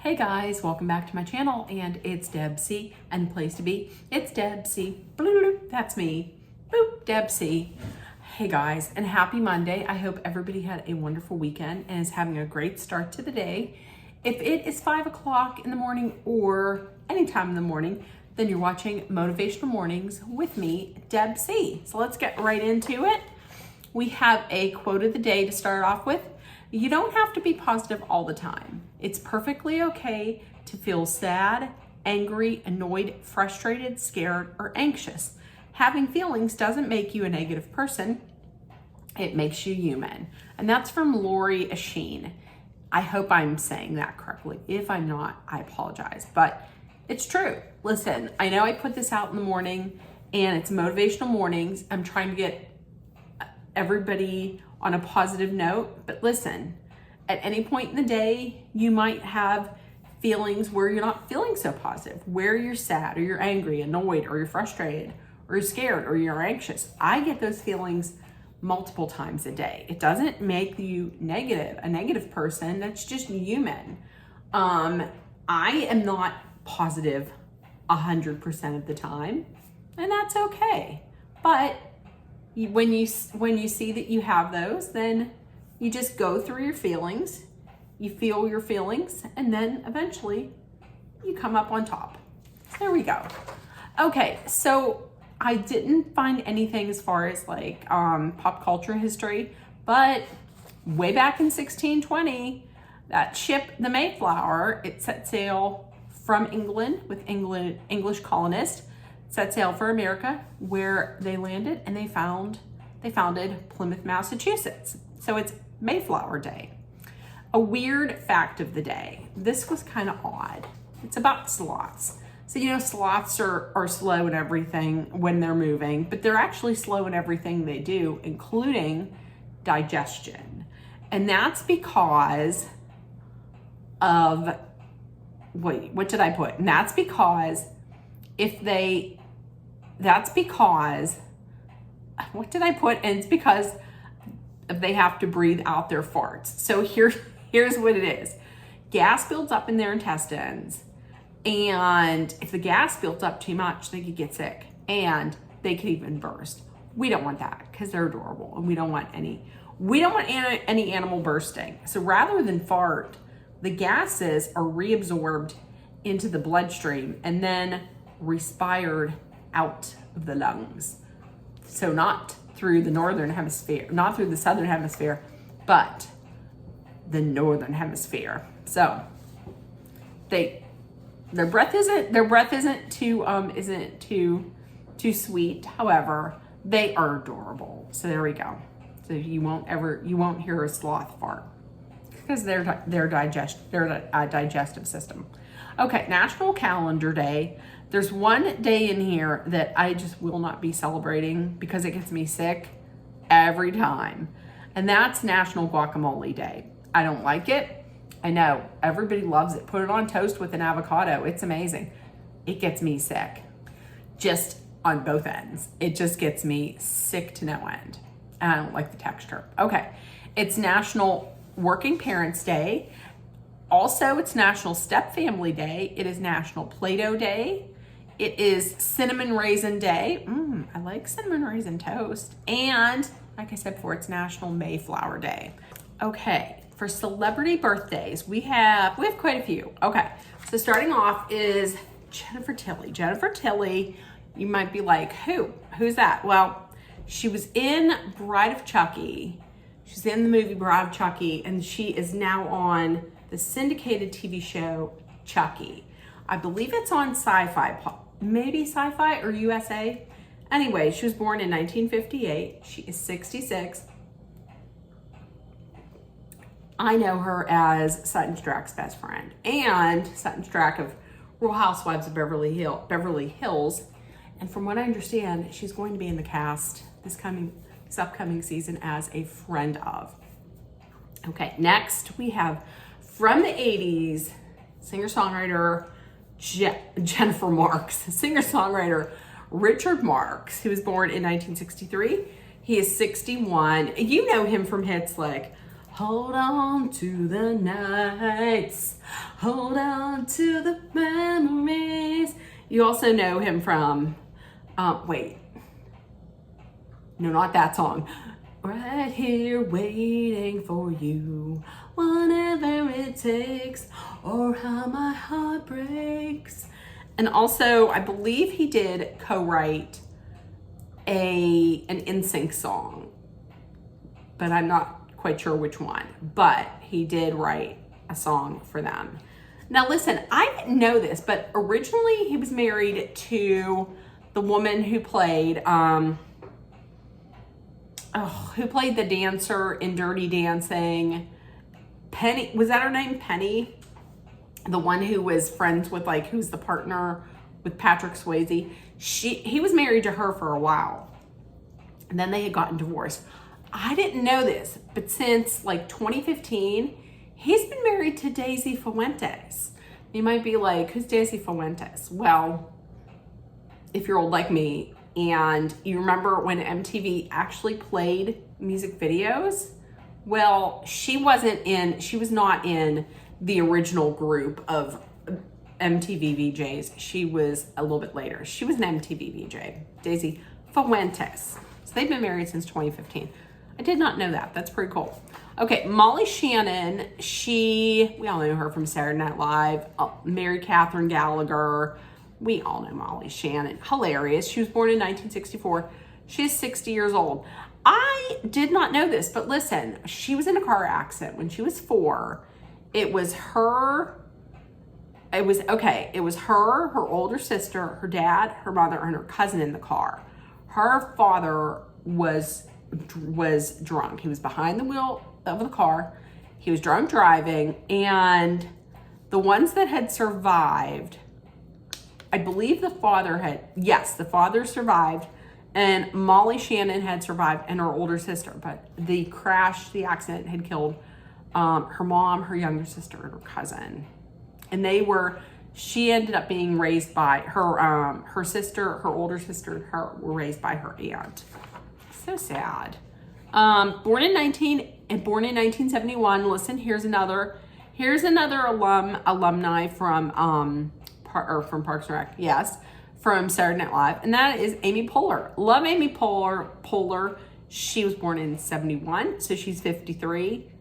Hey guys, welcome back to my channel, and it's Deb C, and the place to be, it's Deb C. Bloop, that's me. Boop, Deb C. Hey guys, and happy Monday. I hope everybody had a wonderful weekend and is having a great start to the day. If it is 5 o'clock in the morning or anytime in the morning, then you're watching Motivational Mornings with me, Deb C. So let's get right into it. We have a quote of the day to start off with. You don't have to be positive all the time. It's perfectly okay to feel sad, angry, annoyed, frustrated, scared, or anxious. Having feelings doesn't make you a negative person. It makes you human. And that's from Lori Asheen. I hope I'm saying that correctly. If I'm not, I apologize. But it's true. Listen, I know I put this out in the morning and it's Motivational Mornings. I'm trying to get everybody on a positive note, but listen, at any point in the day, you might have feelings where you're not feeling so positive, where you're sad or you're angry, annoyed, or you're frustrated, or you're scared, or you're anxious. I get those feelings multiple times a day. It doesn't make you a negative person. That's just human. I am not positive 100% of the time, and that's okay. But when you see that you have those, then you just go through your feelings, you feel your feelings, and then eventually you come up on top. There we go. Okay, so I didn't find anything as far as like pop culture history, but way back in 1620, that ship, the Mayflower, it set sail from England with English colonists, set sail for America, where they landed and they founded Plymouth, Massachusetts. So it's Mayflower Day. A weird fact of the day. This was kind of odd. It's about sloths. So you know, sloths are slow in everything when they're moving, but they're actually slow in everything they do, including digestion. And that's because of, wait, what did I put? And that's because what did I put? And it's because they have to breathe out their farts. So here's what it is. Gas builds up in their intestines. And if the gas builds up too much, they could get sick and they could even burst. We don't want that because they're adorable, and we don't want any animal bursting. So rather than fart, the gases are reabsorbed into the bloodstream and then respired out of the lungs. So not through the northern hemisphere, not through the southern hemisphere, but the northern hemisphere. So their breath isn't too sweet. However, they are adorable. So there we go. So you won't hear a sloth fart because their digestive system. Okay, National Calendar Day. There's one day in here that I just will not be celebrating because it gets me sick every time. And that's National Guacamole Day. I don't like it. I know everybody loves it. Put it on toast with an avocado. It's amazing. It gets me sick. Just on both ends. It just gets me sick to no end. And I don't like the texture. Okay. It's National Working Parents Day. Also, it's National Step Family Day. It is National Play-Doh Day. It is Cinnamon Raisin Day. I like cinnamon raisin toast. And like I said before, it's National Mayflower Day. Okay, for celebrity birthdays, we have quite a few. Okay, so starting off is Jennifer Tilly. Jennifer Tilly, you might be like, who's that? Well, she was in Bride of Chucky. She's in the movie Bride of Chucky, and she is now on the syndicated TV show Chucky. I believe it's on Sci-Fi, maybe Sci-Fi or USA. Anyway, she was born in 1958. She is 66. I know her as Sutton Stracke's best friend and Sutton Stracke of Real Housewives of Beverly Hills. And from what I understand, she's going to be in the cast this upcoming season as a friend of. Okay, next we have from the 80s, singer-songwriter Jennifer Marks, singer-songwriter Richard Marx, who was born in 1963. He is 61. You know him from hits like Hold on to the nights. Hold on to the memories. You also know him from, wait. No, not that song. Right here waiting for you. Whatever it takes, or how my heart breaks. And also, I believe he did co-write an NSYNC song, but I'm not quite sure which one. But he did write a song for them. Now listen, I didn't know this, but originally he was married to the woman who played the dancer in Dirty Dancing. Penny, was that her name? Penny? The one who was friends with, like, who's the partner with Patrick Swayze. He was married to her for a while. And then they had gotten divorced. I didn't know this, but since like 2015, he's been married to Daisy Fuentes. You might be like, who's Daisy Fuentes? Well, if you're old like me and you remember when MTV actually played music videos, well, she was not in the original group of MTV VJs. She was a little bit later. She was an MTV VJ, Daisy Fuentes. So they've been married since 2015. I did not know that. That's pretty cool. Okay, Molly Shannon, we all know her from Saturday Night Live. Mary Catherine Gallagher. We all know Molly Shannon. Hilarious. She was born in 1964. She's 60 years old. I did not know this, but listen, she was in a car accident when she was 4. It was her, her older sister, her dad, her mother, and her cousin in the car. Her father was drunk. He was behind the wheel of the car. He was drunk driving, and the ones that had survived, I believe the father survived, and Molly Shannon had survived, and her older sister. But the accident had killed her mom, her younger sister, and her cousin. And she ended up being raised by her sister, her older sister, and her were raised by her aunt. So sad. Born in 1971. Listen, here's another alumni from Parks and Rec. Yes, from Saturday Night Live, and that is Amy Poehler. Love Amy Poehler. She was born in 71, so she's 53.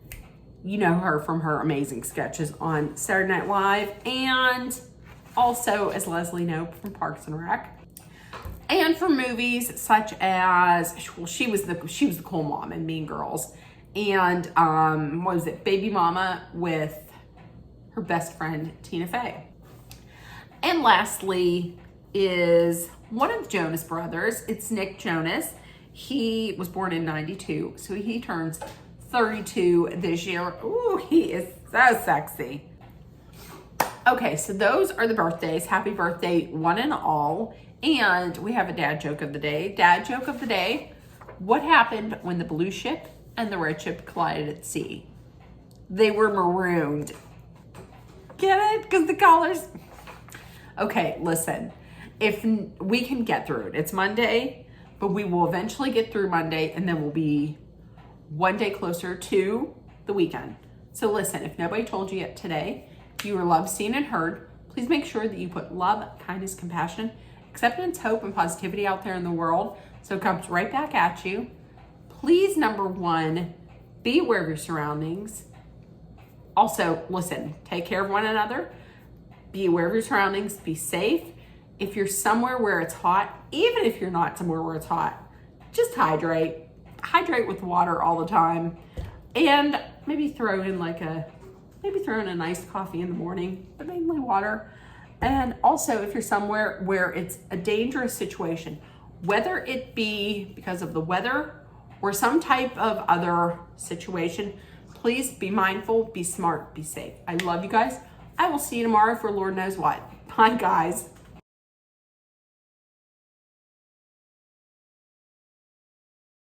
You know her from her amazing sketches on Saturday Night Live, and also as Leslie Knope from Parks and Rec. And for movies such as, she was the cool mom in Mean Girls, and what was it, Baby Mama with her best friend Tina Fey. And lastly is one of the Jonas Brothers. It's Nick Jonas. He was born in 92, so he turns 32 this year. Ooh, he is so sexy. Okay, so those are the birthdays. Happy birthday, one and all. And we have a dad joke of the day. Dad joke of the day. What happened when the blue ship and the red ship collided at sea? They were marooned. Get it? Because the colors. Okay, listen. If we can get through it. It's Monday, but we will eventually get through Monday, and then we'll be one day closer to the weekend. So listen, if nobody told you yet today, you were loved, seen, and heard, please make sure that you put love, kindness, compassion, acceptance, hope, and positivity out there in the world so it comes right back at you. Please, number one, be aware of your surroundings. Also, listen, take care of one another. Be aware of your surroundings. Be safe. If you're somewhere where it's hot, even if you're not somewhere where it's hot, just hydrate. Hydrate with water all the time. And maybe throw in an iced coffee in the morning, but mainly water. And also, if you're somewhere where it's a dangerous situation, whether it be because of the weather or some type of other situation, please be mindful, be smart, be safe. I love you guys. I will see you tomorrow for Lord knows what. Bye, guys.